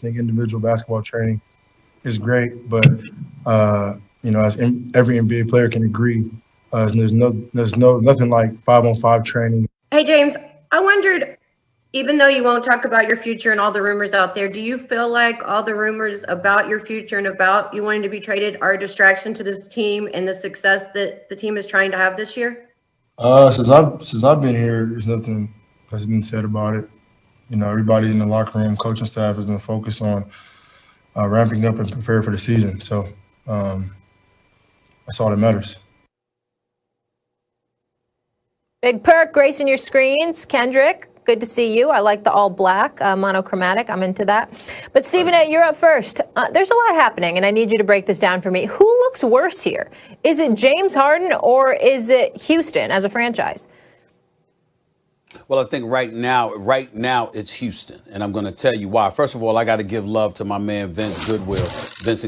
think individual basketball training is great, but as every NBA player can agree, there's nothing like 5-on-5 training. Hey James, I wondered, even though you won't talk about your future and all the rumors out there, do you feel like all the rumors about your future and about you wanting to be traded are a distraction to this team and the success that the team is trying to have this year? Since I've been here, there's nothing that's been said about it. Everybody in the locker room, coaching staff has been focused on ramping up and preparing for the season. So that's all that matters. Big perk gracing your screens. Kendrick, good to see you. I like the all black, monochromatic. I'm into that. But Stephen A., you're up first. There's a lot happening, and I need you to break this down for me. Who looks worse here? Is it James Harden or is it Houston as a franchise? Well, I think right now it's Houston, and I'm going to tell you why. First of all, I got to give love to my man Vincent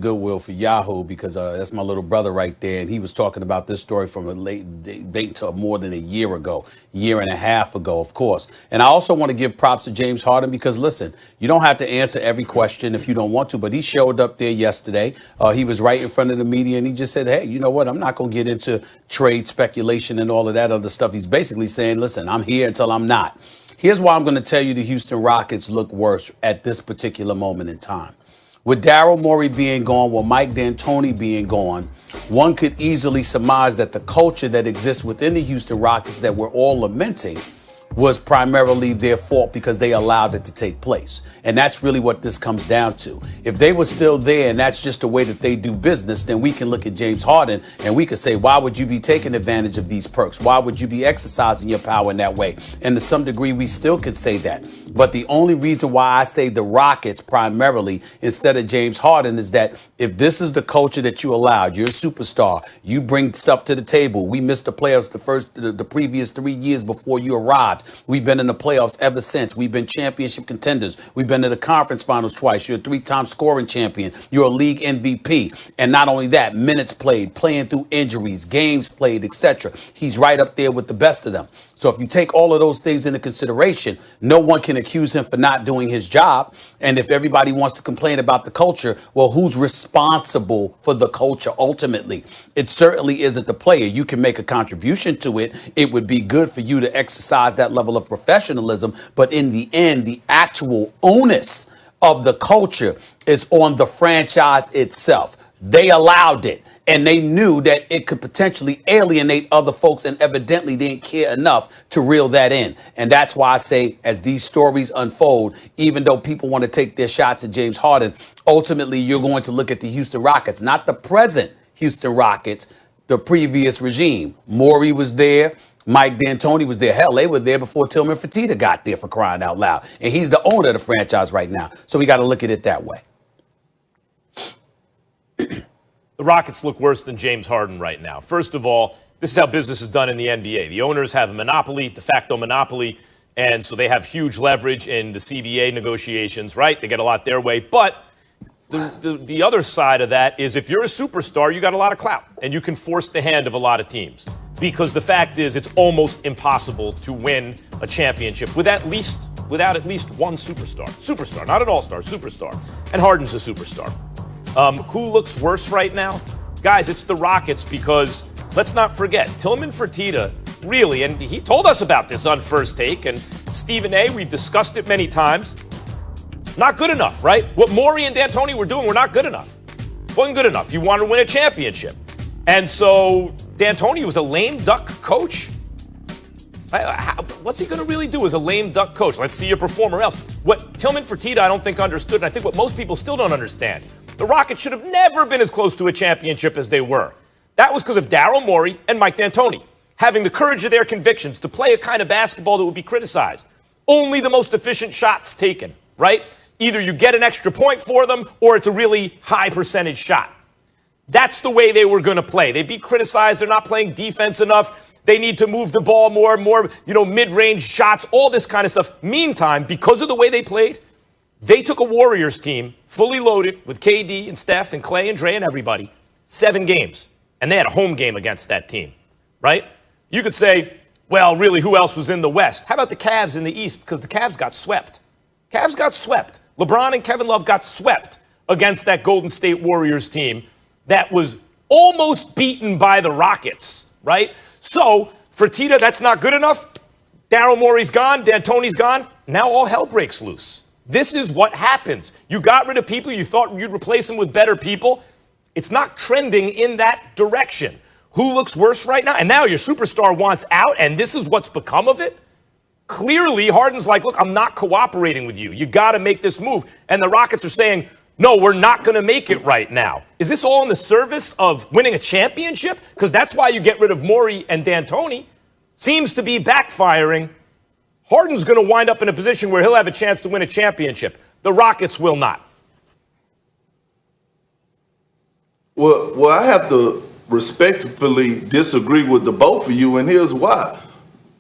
Goodwill for Yahoo, because that's my little brother right there, and he was talking about this story from a late date to more than a year and a half ago, of course. And I also want to give props to James Harden because, listen, you don't have to answer every question if you don't want to, but he showed up there yesterday. He was right in front of the media, and he just said, hey, you know what? I'm not going to get into trade speculation and all of that other stuff. He's basically saying, listen, I'm here until I'm not. Here's why I'm going to tell you the Houston Rockets look worse at this particular moment in time. With Daryl Morey being gone, with Mike D'Antoni being gone, one could easily surmise that the culture that exists within the Houston Rockets that we're all lamenting was primarily their fault because they allowed it to take place. And that's really what this comes down to. If they were still there and that's just the way that they do business, then we can look at James Harden and we could say, why would you be taking advantage of these perks? Why would you be exercising your power in that way? And to some degree, we still could say that. But the only reason why I say the Rockets primarily instead of James Harden is that if this is the culture that you allowed, you're a superstar, you bring stuff to the table. We missed the playoffs the previous 3 years before you arrived. We've been in the playoffs ever since. We've been championship contenders. We've been to the conference finals twice. You're a 3-time scoring champion. You're a league MVP. And not only that, minutes played, playing through injuries, games played, etc. He's right up there with the best of them. So if you take all of those things into consideration, no one can accuse him for not doing his job. And if everybody wants to complain about the culture, well, who's responsible for the culture ultimately? It certainly isn't the player. You can make a contribution to it. It would be good for you to exercise that level of professionalism. But in the end, the actual onus of the culture is on the franchise itself. They allowed it. And they knew that it could potentially alienate other folks and evidently didn't care enough to reel that in. And that's why I say as these stories unfold, even though people want to take their shots at James Harden, ultimately you're going to look at the Houston Rockets, not the present Houston Rockets, the previous regime. Morey was there. Mike D'Antoni was there. Hell, they were there before Tillman Fertitta got there, for crying out loud. And he's the owner of the franchise right now. So we got to look at it that way. The Rockets look worse than James Harden right now. First of all, this is how business is done in the NBA. The owners have a monopoly, de facto monopoly, and so they have huge leverage in the CBA negotiations, right? They get a lot their way. But the other side of that is if you're a superstar, you got a lot of clout, and you can force the hand of a lot of teams. Because the fact is it's almost impossible to win a championship without at least one superstar. Superstar, not an all-star, superstar. And Harden's a superstar. Who looks worse right now? Guys, it's the Rockets because let's not forget, Tillman Fertitta really, and he told us about this on First Take, and Stephen A., we've discussed it many times, not good enough, right? What Morey and D'Antoni were doing were not good enough. Wasn't good enough. You wanted to win a championship. And so D'Antoni was a lame duck coach. What's he going to really do as a lame duck coach? Let's see you perform or else. What Tillman Fertitta, I don't think understood, and I think what most people still don't understand, the Rockets should have never been as close to a championship as they were. That was because of Daryl Morey and Mike D'Antoni having the courage of their convictions to play a kind of basketball that would be criticized. Only the most efficient shots taken, right? Either you get an extra point for them or it's a really high percentage shot. That's the way they were going to play. They'd be criticized. They're not playing defense enough. They need to move the ball more, mid-range shots, all this kind of stuff. Meantime, because of the way they played, they took a Warriors team, fully loaded, with KD and Steph and Clay and Dre and everybody, 7 games. And they had a home game against that team, right? You could say, well, really, who else was in the West? How about the Cavs in the East? Because the Cavs got swept. Cavs got swept. LeBron and Kevin Love got swept against that Golden State Warriors team that was almost beaten by the Rockets, right? So, Fertitta, that's not good enough. Daryl Morey's gone. D'Antoni's gone. Now all hell breaks loose. This is what happens. You got rid of people. You thought you'd replace them with better people. It's not trending in that direction. Who looks worse right now? And now your superstar wants out, and this is what's become of it? Clearly, Harden's like, look, I'm not cooperating with you. You got to make this move. And the Rockets are saying, no, we're not going to make it right now. Is this all in the service of winning a championship? Because that's why you get rid of Morey and D'Antoni. Seems to be backfiring. Harden's going to wind up in a position where he'll have a chance to win a championship. The Rockets will not. Well, I have to respectfully disagree with the both of you, and here's why.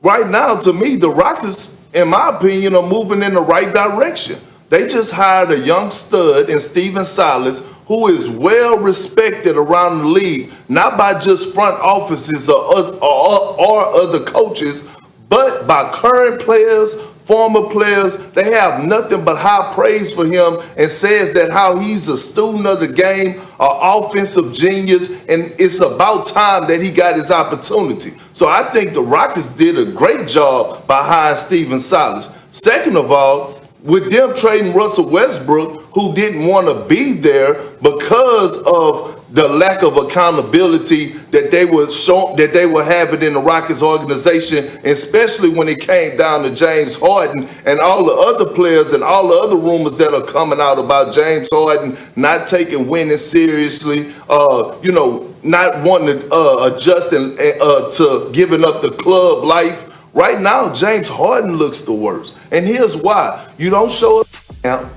Right now, to me, the Rockets, in my opinion, are moving in the right direction. They just hired a young stud in Steven Silas, who is well respected around the league, not by just front offices or other coaches, but by current players, former players. They have nothing but high praise for him and says that how he's a student of the game, an offensive genius, and it's about time that he got his opportunity. So I think the Rockets did a great job by hiring Steven Silas. Second of all, with them trading Russell Westbrook, who didn't want to be there because of the lack of accountability that they were having in the Rockets organization, especially when it came down to James Harden and all the other players and all the other rumors that are coming out about James Harden not taking winning seriously, not wanting to adjust and to giving up the club life. Right now, James Harden looks the worst. And here's why. You don't show up to camp.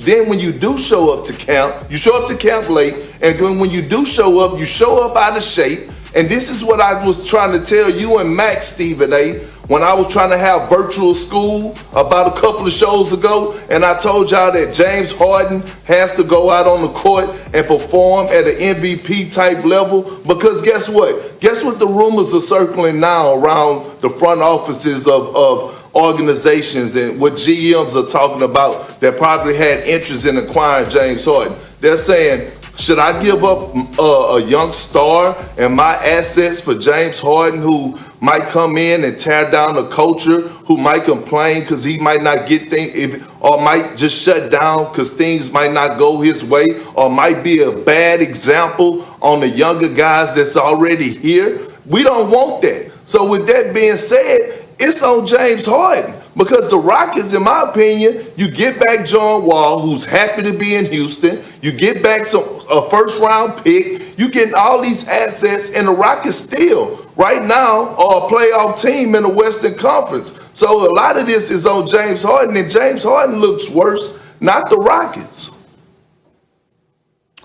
Then when you do show up to camp, you show up to camp late. And then when you do show up, you show up out of shape. And this is what I was trying to tell you and Max, Stephen A., when I was trying to have virtual school about a couple of shows ago, and I told y'all that James Harden has to go out on the court and perform at an MVP type level, because guess what? Guess what the rumors are circling now around the front offices of organizations and what GMs are talking about that probably had interest in acquiring James Harden. They're saying, should I give up a young star and my assets for James Harden, who might come in and tear down the culture, who might complain because he might not get things, or might just shut down because things might not go his way, or might be a bad example on the younger guys that's already here? We don't want that. So with that being said, it's on James Harden. Because the Rockets, in my opinion, you get back John Wall, who's happy to be in Houston. You get back a first-round pick. You getting all these assets, and the Rockets still, right now, are a playoff team in the Western Conference. So a lot of this is on James Harden, and James Harden looks worse, not the Rockets.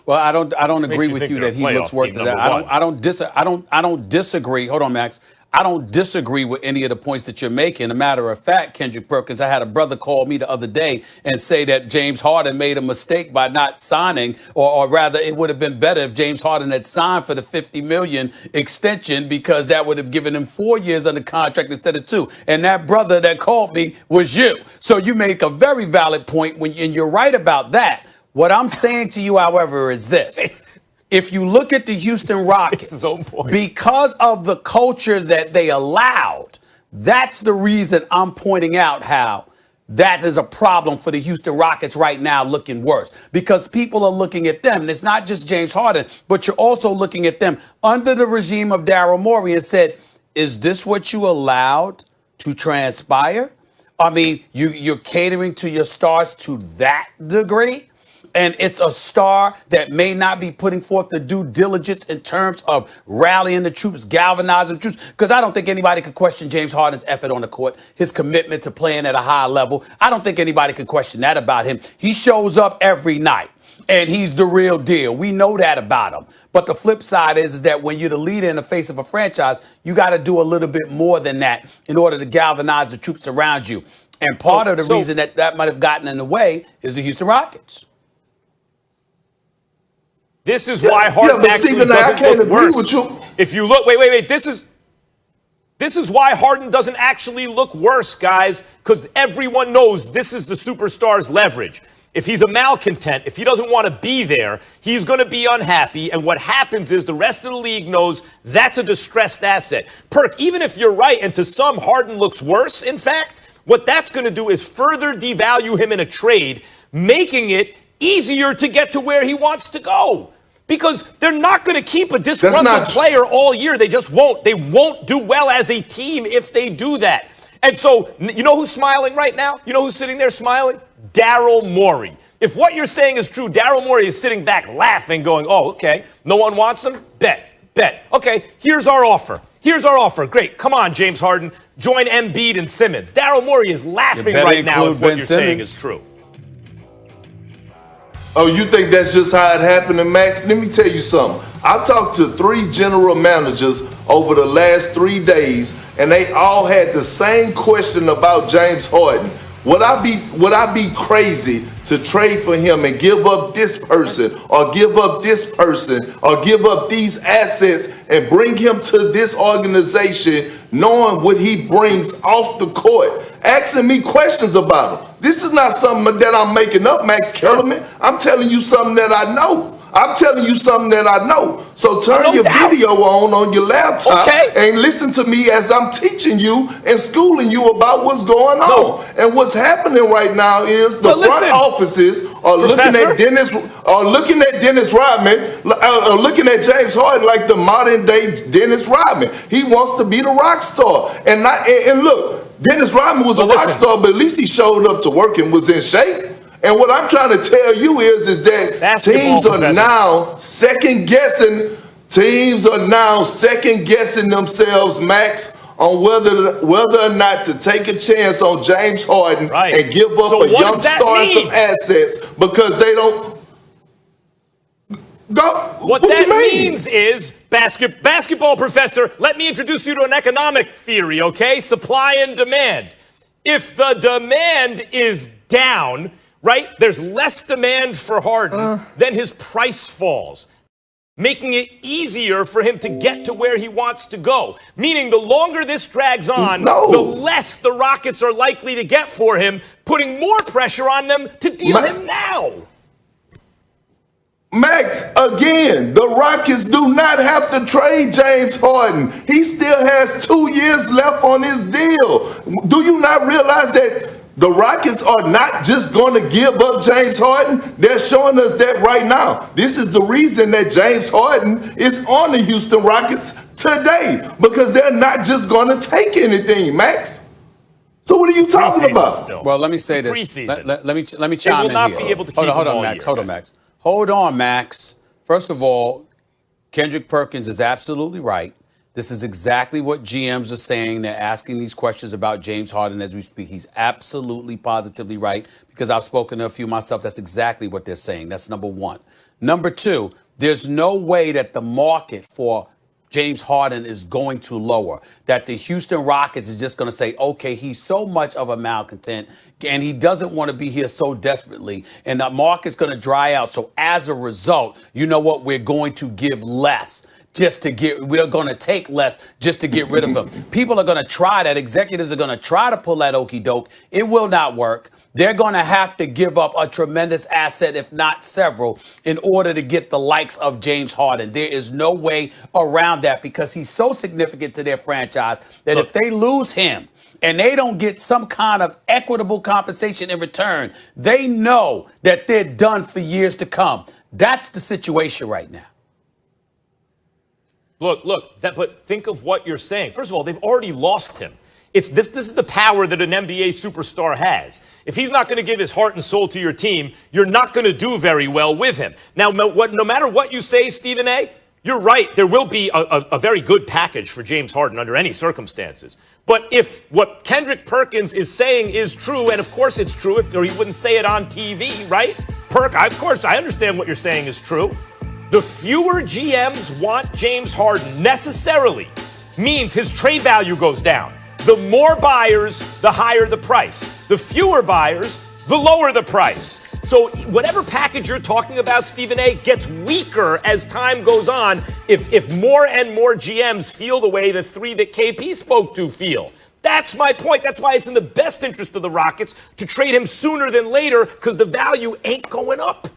Well, I don't agree with you that he looks worse than that. I don't disagree. Hold on, Max. I don't disagree with any of the points that you're making. A matter of fact, Kendrick Perkins, I had a brother call me the other day and say that James Harden made a mistake by not signing, or rather it would have been better if James Harden had signed for the $50 million extension, because that would have given him 4 years under contract instead of 2. And that brother that called me was you. So you make a very valid point, and you're right about that. What I'm saying to you, however, is this. If you look at the Houston Rockets, because of the culture that they allowed, that's the reason I'm pointing out how that is a problem for the Houston Rockets right now, looking worse. Because people are looking at them, and it's not just James Harden, but you're also looking at them under the regime of Daryl Morey and said, is this what you allowed to transpire? I mean, you're catering to your stars to that degree? And it's a star that may not be putting forth the due diligence in terms of rallying the troops, galvanizing the troops. Because I don't think anybody could question James Harden's effort on the court, his commitment to playing at a high level. I don't think anybody could question that about him. He shows up every night, and he's the real deal. We know that about him. But the flip side is that when you're the leader in the face of a franchise, you got to do a little bit more than that in order to galvanize the troops around you. And part of the reason that might have gotten in the way is the Houston Rockets. This is why Harden actually doesn't look worse. If you look, wait. This is why Harden doesn't actually look worse, guys, because everyone knows this is the superstar's leverage. If he's a malcontent, if he doesn't want to be there, he's going to be unhappy. And what happens is the rest of the league knows that's a distressed asset. Perk, even if you're right, and to some Harden looks worse, in fact, what that's going to do is further devalue him in a trade, making it easier to get to where he wants to go. Because they're not going to keep a disgruntled player all year. They just won't. They won't do well as a team if they do that. And so, you know who's smiling right now? You know who's sitting there smiling? Daryl Morey. If what you're saying is true, Daryl Morey is sitting back laughing, going, oh, okay, no one wants him? Bet. Okay, here's our offer. Great. Come on, James Harden. Join Embiid and Simmons. Daryl Morey is laughing right now if what you're saying is true. Oh, you think that's just how it happened to Max? Let me tell you something. I talked to 3 general managers over the last 3 days, and they all had the same question about James Harden. Would I be crazy to trade for him and give up this person or give up this person or give up these assets and bring him to this organization knowing what he brings off the court? Asking me questions about him. This is not something that I'm making up, Max Kellerman. I'm telling you something that I know. So turn your video on your laptop and listen to me as I'm teaching you and schooling you about what's going on. And what's happening right now is the front offices are looking at Dennis Rodman, looking at James Harden like the modern day Dennis Rodman. He wants to be the rock star. And look, Dennis Rodman was a rock star, but at least he showed up to work and was in shape. And what I'm trying to tell you is that teams are now second guessing themselves, Max, on whether or not to take a chance on James Harden and give up a young star and some assets because they don't go. What that means is, basketball professor, let me introduce you to an economic theory, okay? Supply and demand. If the demand is down, right, there's less demand for Harden, then his price falls, making it easier for him to get to where he wants to go. Meaning the longer this drags on, the less the Rockets are likely to get for him, putting more pressure on them to deal him now. Max, again, the Rockets do not have to trade James Harden. He still has 2 years left on his deal. Do you not realize that the Rockets are not just going to give up James Harden? They're showing us that right now. This is the reason that James Harden is on the Houston Rockets today, because they're not just going to take anything, Max. So what are you talking about? Well, let me say this. Let me chime in here. Hold on, Max. First of all, Kendrick Perkins is absolutely right. This is exactly what GMs are saying. They're asking these questions about James Harden as we speak. He's absolutely, positively right, because I've spoken to a few myself. That's exactly what they're saying. That's number one. Number two, there's no way that the market for James Harden is going to lower, that the Houston Rockets is just going to say, okay, he's so much of a malcontent and he doesn't want to be here so desperately, and the market's going to dry out. So as a result, you know what? We're going to give less. We're going to take less just to get rid of him. People are going to try that. Executives are going to try to pull that okey doke. It will not work. They're going to have to give up a tremendous asset, if not several, in order to get the likes of James Harden. There is no way around that, because he's so significant to their franchise that if they lose him and they don't get some kind of equitable compensation in return, they know that they're done for years to come. That's the situation right now. But think of what you're saying. First of all, they've already lost him. This is the power that an NBA superstar has. If he's not going to give his heart and soul to your team, you're not going to do very well with him. Now, no matter what you say, Stephen A., you're right. There will be a very good package for James Harden under any circumstances. But if what Kendrick Perkins is saying is true, and of course it's true, or he wouldn't say it on TV, right? Of course, I understand what you're saying is true. The fewer GMs want James Harden necessarily means his trade value goes down. The more buyers, the higher the price. The fewer buyers, the lower the price. So whatever package you're talking about, Stephen A., gets weaker as time goes on if more and more GMs feel the way the 3 that KP spoke to feel. That's my point. That's why it's in the best interest of the Rockets to trade him sooner than later because the value ain't going up.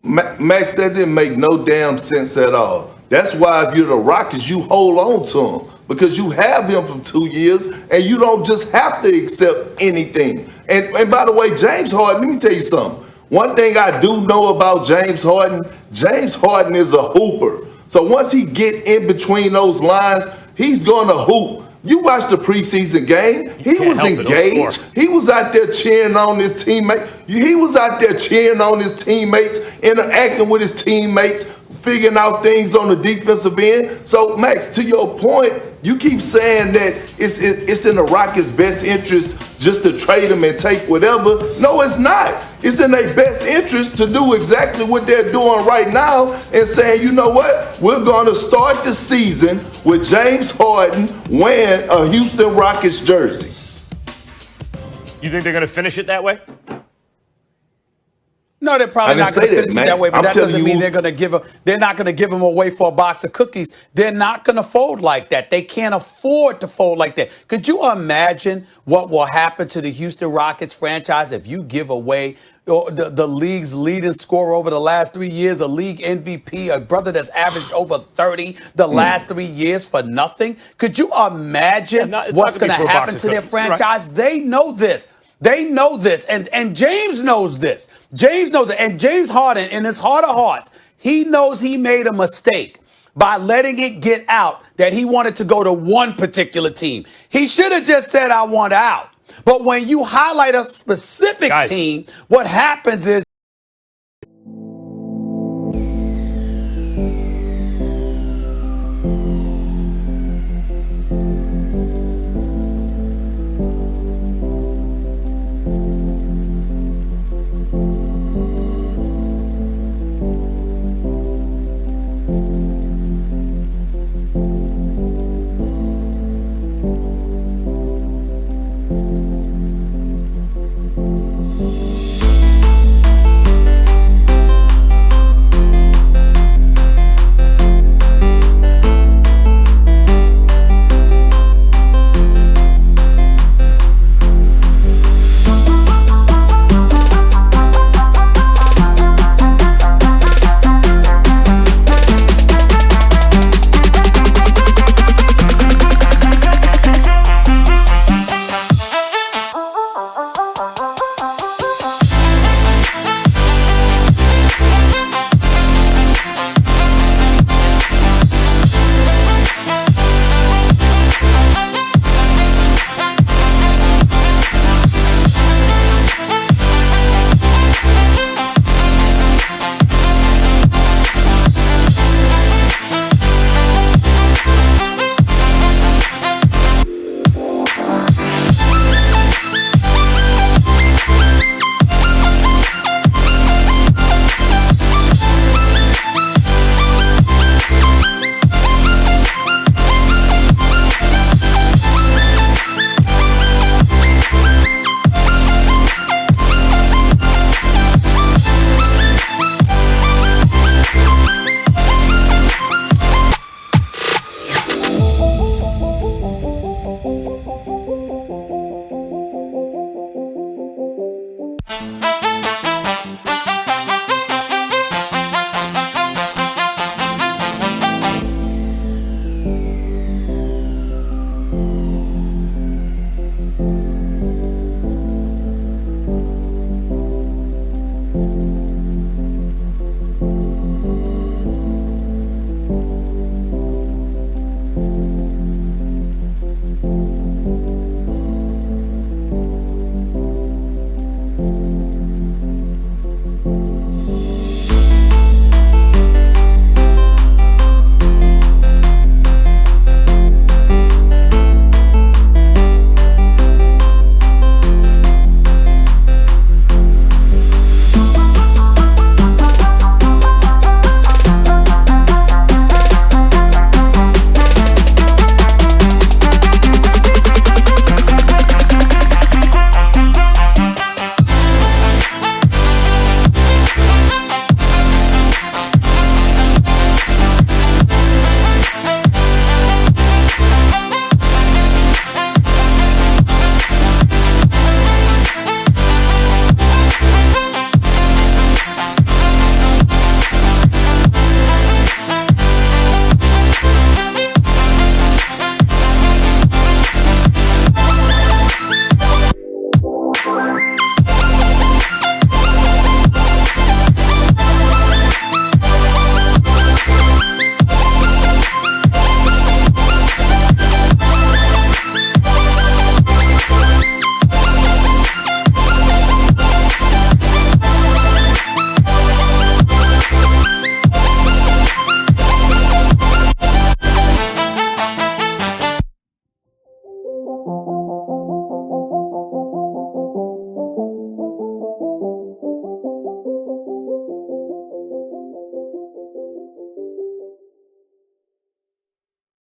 Max, that didn't make no damn sense at all. That's why if you're the Rockets, you hold on to him because you have him for 2 years and you don't just have to accept anything. And by the way, James Harden, let me tell you something. One thing I do know about James Harden is a hooper. So once he get in between those lines, he's going to hoop. You watched the preseason game. He was engaged. He was out there cheering on his teammates. He was out there cheering on his teammates, interacting with his teammates, figuring out things on the defensive end. So, Max, to your point, you keep saying that it's in the Rockets' best interest just to trade him and take whatever. No, it's not. It's in their best interest to do exactly what they're doing right now and saying, you know what? We're going to start the season with James Harden wearing a Houston Rockets jersey. You think they're going to finish it that way? No, they're probably not going to finish it that way, but that doesn't mean they're not going to give him away for a box of cookies. They're not going to fold like that. They can't afford to fold like that. Could you imagine what will happen to the Houston Rockets franchise if you give away the league's leading scorer over the last 3 years, a league MVP, a brother that's averaged over 30 the last 3 years for nothing? Could you imagine what's going to happen to their franchise? Right. They know this. They know this, and James knows this. James knows it, and James Harden, in his heart of hearts, he knows he made a mistake by letting it get out that he wanted to go to one particular team. He should have just said, I want out. But when you highlight a specific team, what happens is